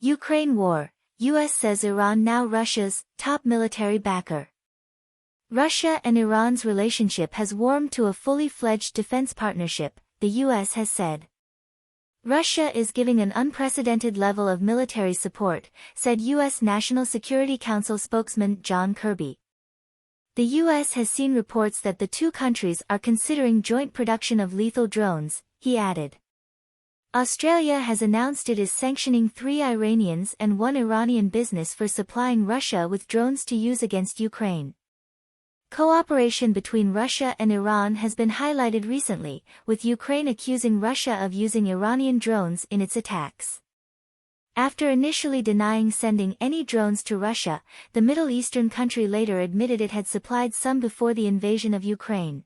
Ukraine war, U.S. says Iran now Russia's top military backer. Russia and Iran's relationship has warmed to a fully fledged defense partnership, the U.S. has said. Russia is giving an unprecedented level of military support, said U.S. National Security Council spokesman John Kirby. The U.S. has seen reports that the two countries are considering joint production of lethal drones, he added. Australia has announced it is sanctioning 3 Iranians and 1 Iranian business for supplying Russia with drones to use against Ukraine. Cooperation between Russia and Iran has been highlighted recently, with Ukraine accusing Russia of using Iranian drones in its attacks. After initially denying sending any drones to Russia, the Middle Eastern country later admitted it had supplied some before the invasion of Ukraine.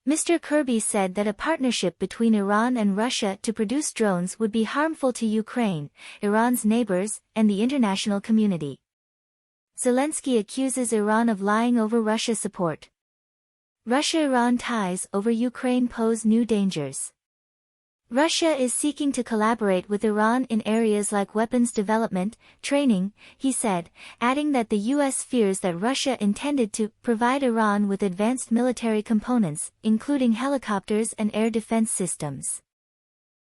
Mr. Kirby said that a partnership between Iran and Russia to produce drones would be harmful to Ukraine, Iran's neighbors, and the international community. Zelensky accuses Iran of lying over Russia support. Russia-Iran ties over Ukraine pose new dangers. Russia is seeking to collaborate with Iran in areas like weapons development, training, he said, adding that the U.S. fears that Russia intended to provide Iran with advanced military components, including helicopters and air defense systems.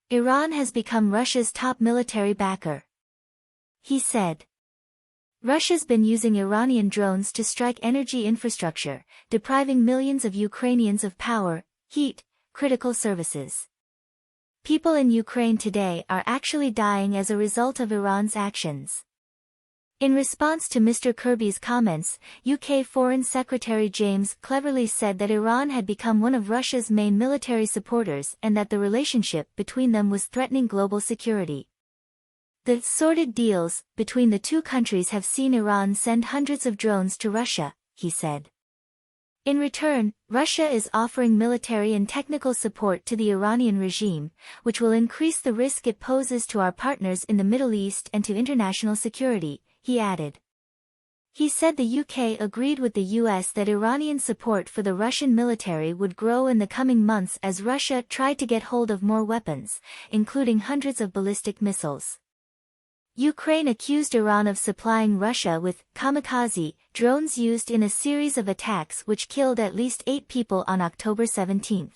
Iran has become Russia's top military backer, he said. Russia's been using Iranian drones to strike energy infrastructure, depriving millions of Ukrainians of power, heat, critical services. People in Ukraine today are actually dying as a result of Iran's actions. In response to Mr. Kirby's comments, UK Foreign Secretary James Cleverly said that Iran had become one of Russia's main military supporters and that the relationship between them was threatening global security. The sordid deals between the two countries have seen Iran send hundreds of drones to Russia, he said. In return, Russia is offering military and technical support to the Iranian regime, which will increase the risk it poses to our partners in the Middle East and to international security, he added. He said the UK agreed with the US that Iranian support for the Russian military would grow in the coming months as Russia tried to get hold of more weapons, including hundreds of ballistic missiles. Ukraine accused Iran of supplying Russia with kamikaze drones used in a series of attacks which killed at least 8 people on October 17.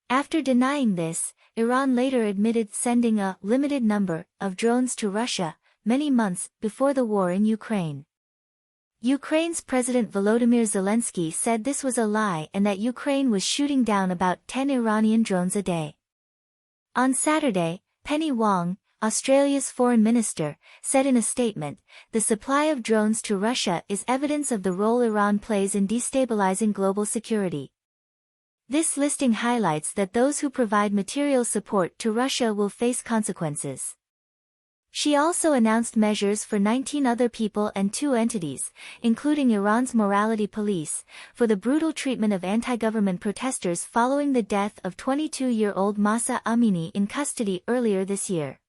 After denying this, Iran later admitted sending a limited number of drones to Russia, many months before the war in Ukraine. Ukraine's President Volodymyr Zelensky said this was a lie and that Ukraine was shooting down about 10 Iranian drones a day. On Saturday, Penny Wong, Australia's foreign minister, said in a statement, the supply of drones to Russia is evidence of the role Iran plays in destabilizing global security. This listing highlights that those who provide material support to Russia will face consequences. She also announced measures for 19 other people and 2 entities, including Iran's morality police, for the brutal treatment of anti-government protesters following the death of 22-year-old Mahsa Amini in custody earlier this year.